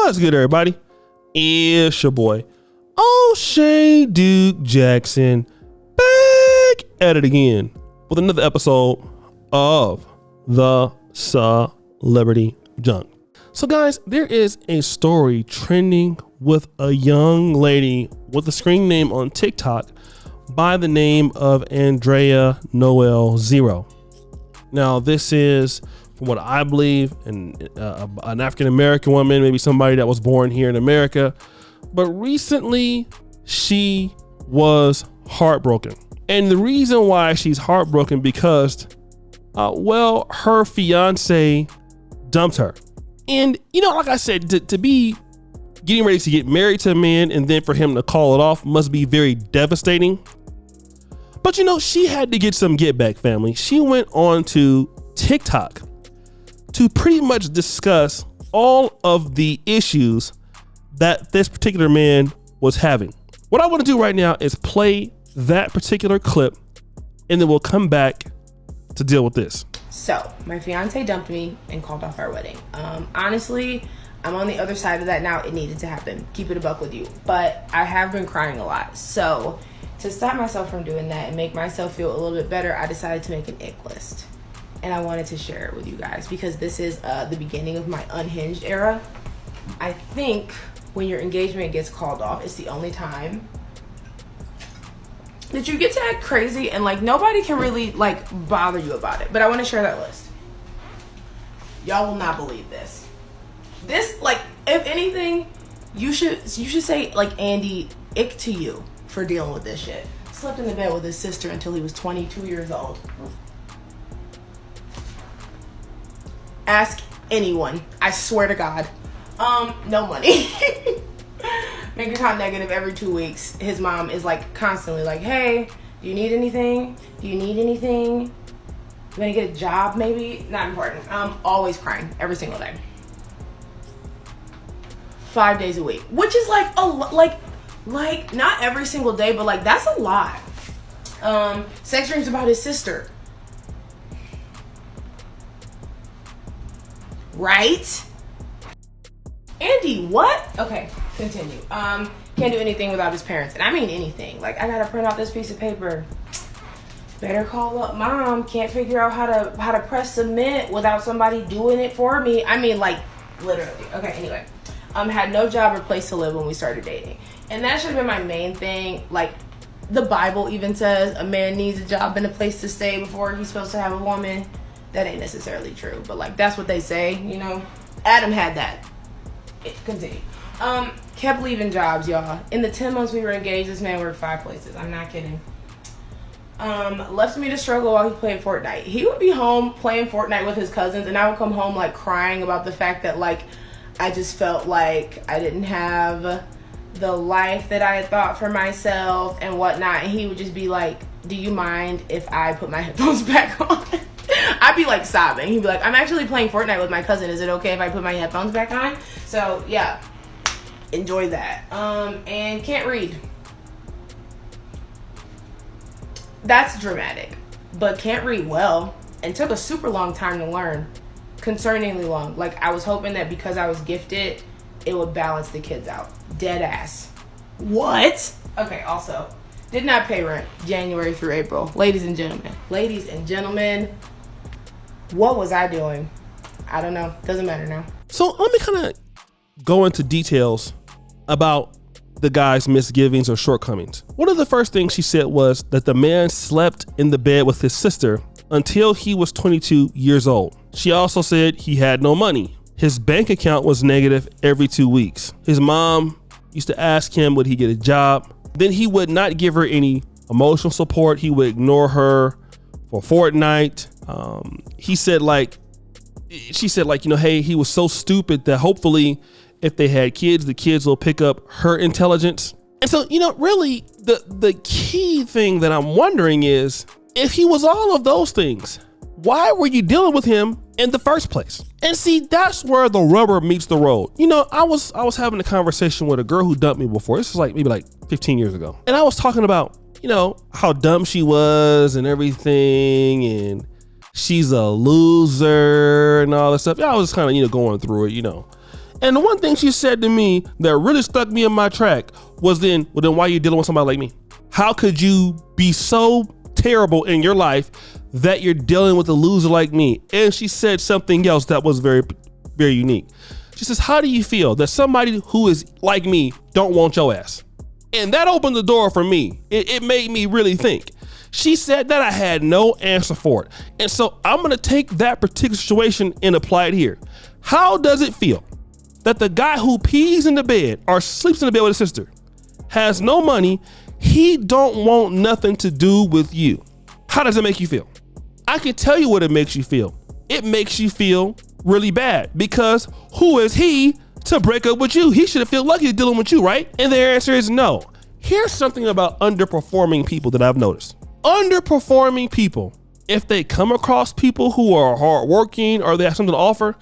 What's good, everybody? It's your boy, O'Shea Duke Jackson, back at it again with another episode of the Celebrity Junk. So guys, there is a story trending with a young lady with a screen name on TikTok by the name of Andrea Noel 0. Now, this is, from what I believe, an African-American woman, maybe somebody that was born here in America. But recently, she was heartbroken. And the reason why she's heartbroken because, her fiance dumped her. And, like I said, to be getting ready to get married to a man and then for him to call it off must be very devastating. But, she had to get some get back, family. She went on to TikTok to pretty much discuss all of the issues that this particular man was having. What I want to do right now is play that particular clip, and then we'll come back to deal with this. So, my fiance dumped me and called off our wedding. Honestly, I'm on the other side of that now. It needed to happen. Keep it a buck with you. But I have been crying a lot. So, to stop myself from doing that and make myself feel a little bit better, I decided to make an ick list. And I wanted to share it with you guys because this is the beginning of my unhinged era. I think when your engagement gets called off, it's the only time that you get to act crazy and nobody can really bother you about it. But I want to share that list. Y'all will not believe this. This, if anything, you should say Andy, ick to you for dealing with this shit. Slept in the bed with his sister until he was 22 years old. Ask anyone. I swear to God. No money. Bank account negative every 2 weeks. His mom is constantly hey, do you need anything? Do you need anything? You want to get a job maybe? Not important. Always crying every single day. 5 days a week. Which is not every single day, but that's a lot. Sex dreams about his sister. Right? Andy, what? Okay, continue. Can't do anything without his parents. And I mean anything. I gotta print out this piece of paper. Better call up mom. Can't figure out how to press submit without somebody doing it for me. I mean, literally. Okay, anyway. Had no job or place to live when we started dating. And that should have been my main thing. The Bible even says a man needs a job and a place to stay before he's supposed to have a woman. That ain't necessarily true, but that's what they say, Adam had that. Continue. Kept leaving jobs, y'all. In the 10 months we were engaged, this man worked 5 places. I'm not kidding. Left me to struggle while he played Fortnite. He would be home playing Fortnite with his cousins, and I would come home crying about the fact that I just felt like I didn't have the life that I had thought for myself and whatnot. And he would just be do you mind if I put my headphones back on? I'd be sobbing. He'd be I'm actually playing Fortnite with my cousin. Is it okay if I put my headphones back on? So yeah, enjoy that. And can't read. That's dramatic, but can't read well and took a super long time to learn. Concerningly long. I was hoping that because I was gifted, it would balance the kids out. Dead ass. What? Okay, also, did not pay rent January through April. Ladies and gentlemen, what was I doing? I don't know. Doesn't matter now. So let me kind of go into details about the guy's misgivings or shortcomings. One of the first things she said was that the man slept in the bed with his sister until he was 22 years old. She also said he had no money. His bank account was negative every 2 weeks. His mom used to ask him, would he get a job? Then he would not give her any emotional support. He would ignore her for a fortnight. She said hey, he was so stupid that hopefully if they had kids, the kids will pick up her intelligence. And so, really the key thing that I'm wondering is, if he was all of those things, why were you dealing with him in the first place? And see, that's where the rubber meets the road. I was having a conversation with a girl who dumped me before. This was maybe 15 years ago. And I was talking about, how dumb she was and everything. And she's a loser and all that stuff. I was kind of, going through it, And the one thing she said to me that really stuck me in my track was then why are you dealing with somebody like me? How could you be so terrible in your life that you're dealing with a loser like me? And she said something else that was very, very unique. She says, how do you feel that somebody who is like me don't want your ass? And that opened the door for me. It made me really think. She said that I had no answer for it. And so I'm gonna take that particular situation and apply it here. How does it feel that the guy who pees in the bed or sleeps in the bed with his sister has no money, he don't want nothing to do with you? How does it make you feel? I can tell you what it makes you feel. It makes you feel really bad because who is he to break up with you? He should feel lucky dealing with you, right? And their answer is no. Here's something about underperforming people that I've noticed. Underperforming people, if they come across people who are hardworking or they have something to offer,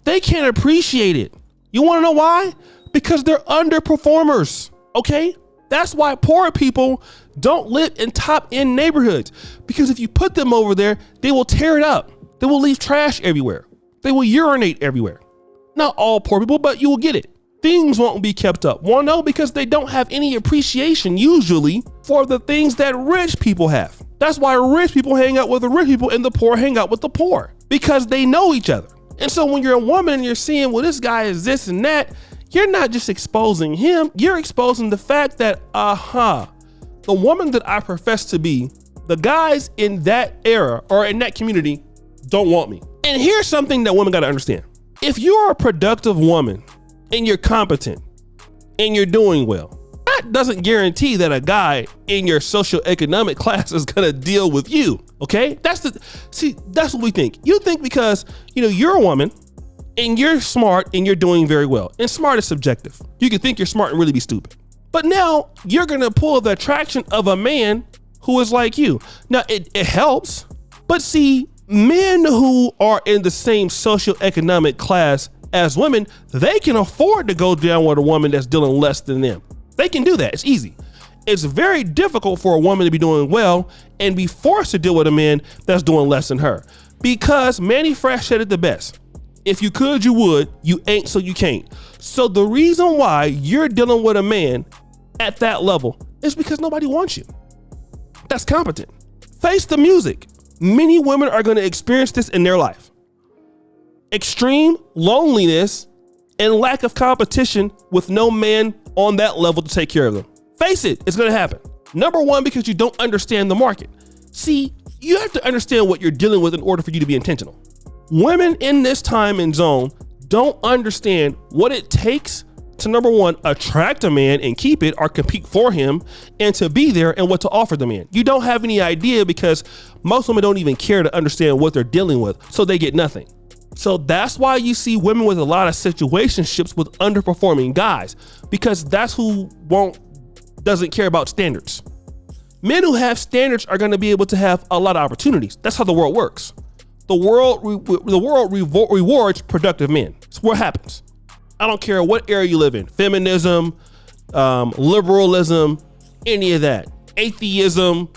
they can't appreciate it. You wanna know why? Because they're underperformers, okay? That's why poor people don't live in top end neighborhoods, because if you put them over there, they will tear it up. They will leave trash everywhere. They will urinate everywhere. Not all poor people, but you will get it. Things won't be kept up. Well, no, because they don't have any appreciation usually for the things that rich people have. That's why rich people hang out with the rich people and the poor hang out with the poor, because they know each other. And so when you're a woman and you're seeing, well, this guy is this and that, you're not just exposing him, you're exposing the fact that, the woman that I profess to be, the guys in that era or in that community don't want me. And here's something that women gotta understand. If you're a productive woman and you're competent and you're doing well, that doesn't guarantee that a guy in your socioeconomic class is gonna deal with you, okay? That's what we think. You think because, you're a woman and you're smart and you're doing very well. And smart is subjective. You can think you're smart and really be stupid. But now you're gonna pull the attraction of a man who is like you. Now it helps, but see, men who are in the same socioeconomic class as women, they can afford to go down with a woman that's dealing less than them. They can do that. It's easy. It's very difficult for a woman to be doing well and be forced to deal with a man that's doing less than her. Because Manny Fresh said it the best. If you could, you would. You ain't, so you can't. So the reason why you're dealing with a man at that level is because nobody wants you. That's competent. Face the music. Many women are going to experience this in their life. Extreme loneliness and lack of competition with no man on that level to take care of them. Face it, it's going to happen. Number one, because you don't understand the market. See, you have to understand what you're dealing with in order for you to be intentional. Women in this time and zone don't understand what it takes to, number one, attract a man and keep it or compete for him, and to be there and what to offer the man. You don't have any idea because most women don't even care to understand what they're dealing with, so they get nothing. So that's why you see women with a lot of situationships with underperforming guys, because that's who doesn't care about standards. Men who have standards are going to be able to have a lot of opportunities. That's how the world works. The world rewards productive men. It's what happens. I don't care what area you live in. Feminism, liberalism, any of that. Atheism,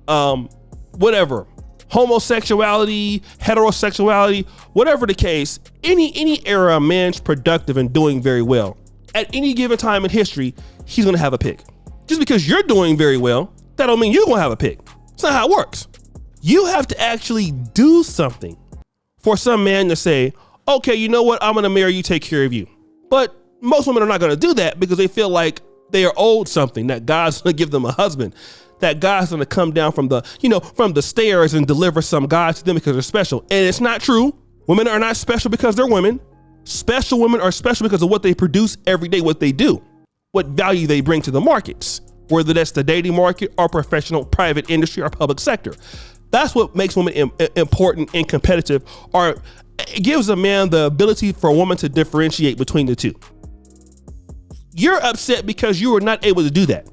whatever. Homosexuality, heterosexuality, whatever the case, any era a man's productive and doing very well, at any given time in history, he's gonna have a pick. Just because you're doing very well, that don't mean you're gonna have a pick. It's not how it works. You have to actually do something for some man to say, okay, you know what, I'm gonna marry you, take care of you. But most women are not gonna do that because they feel like they are owed something, that God's gonna give them a husband, that God's gonna come down from the stairs and deliver some God to them because they're special. And it's not true. Women are not special because they're women. Special women are special because of what they produce every day, what they do, what value they bring to the markets, whether that's the dating market or professional, private industry or public sector. That's what makes women important and competitive, or it gives a man the ability for a woman to differentiate between the two. You're upset because you were not able to do that.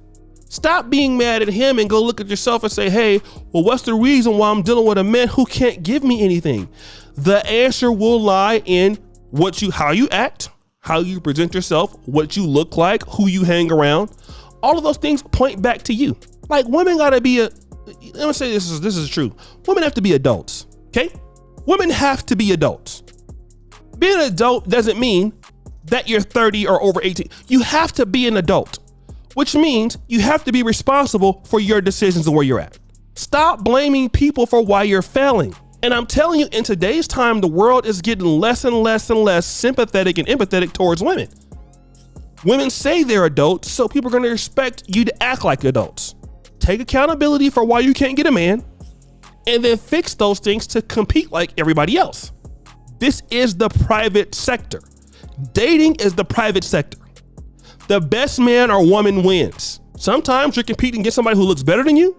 Stop being mad at him and go look at yourself and say, hey, well, what's the reason why I'm dealing with a man who can't give me anything? The answer will lie in how you act, how you present yourself, what you look like, who you hang around. All of those things point back to you. Like, women gotta be let me say this is true. Women have to be adults, okay? Women have to be adults. Being an adult doesn't mean that you're 30 or over 18. You have to be an adult, which means you have to be responsible for your decisions and where you're at. Stop blaming people for why you're failing. And I'm telling you, in today's time, the world is getting less and less and less sympathetic and empathetic towards women. Women say they're adults, so people are going to expect you to act like adults. Take accountability for why you can't get a man, and then fix those things to compete like everybody else. This is the private sector. Dating is the private sector. The best man or woman wins. Sometimes you're competing against somebody who looks better than you,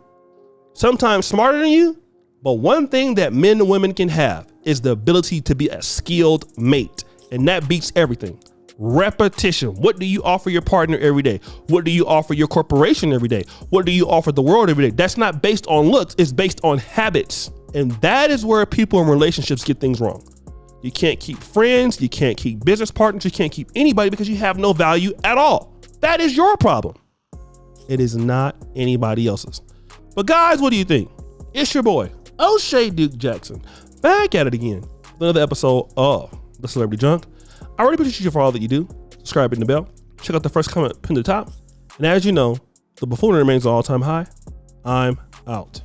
sometimes smarter than you. But one thing that men and women can have is the ability to be a skilled mate. And that beats everything. Repetition. What do you offer your partner every day? What do you offer your corporation every day? What do you offer the world every day? That's not based on looks, it's based on habits. And that is where people in relationships get things wrong. You can't keep friends, you can't keep business partners, you can't keep anybody because you have no value at all. That is your problem. It is not anybody else's. But guys, what do you think? It's your boy, O'Shea Duke Jackson, back at it again with another episode of The Celebrity Junk. I really appreciate you for all that you do. Subscribe, hitting the bell. Check out the first comment pinned to the top. And as you know, the buffoonery remains an all-time high. I'm out.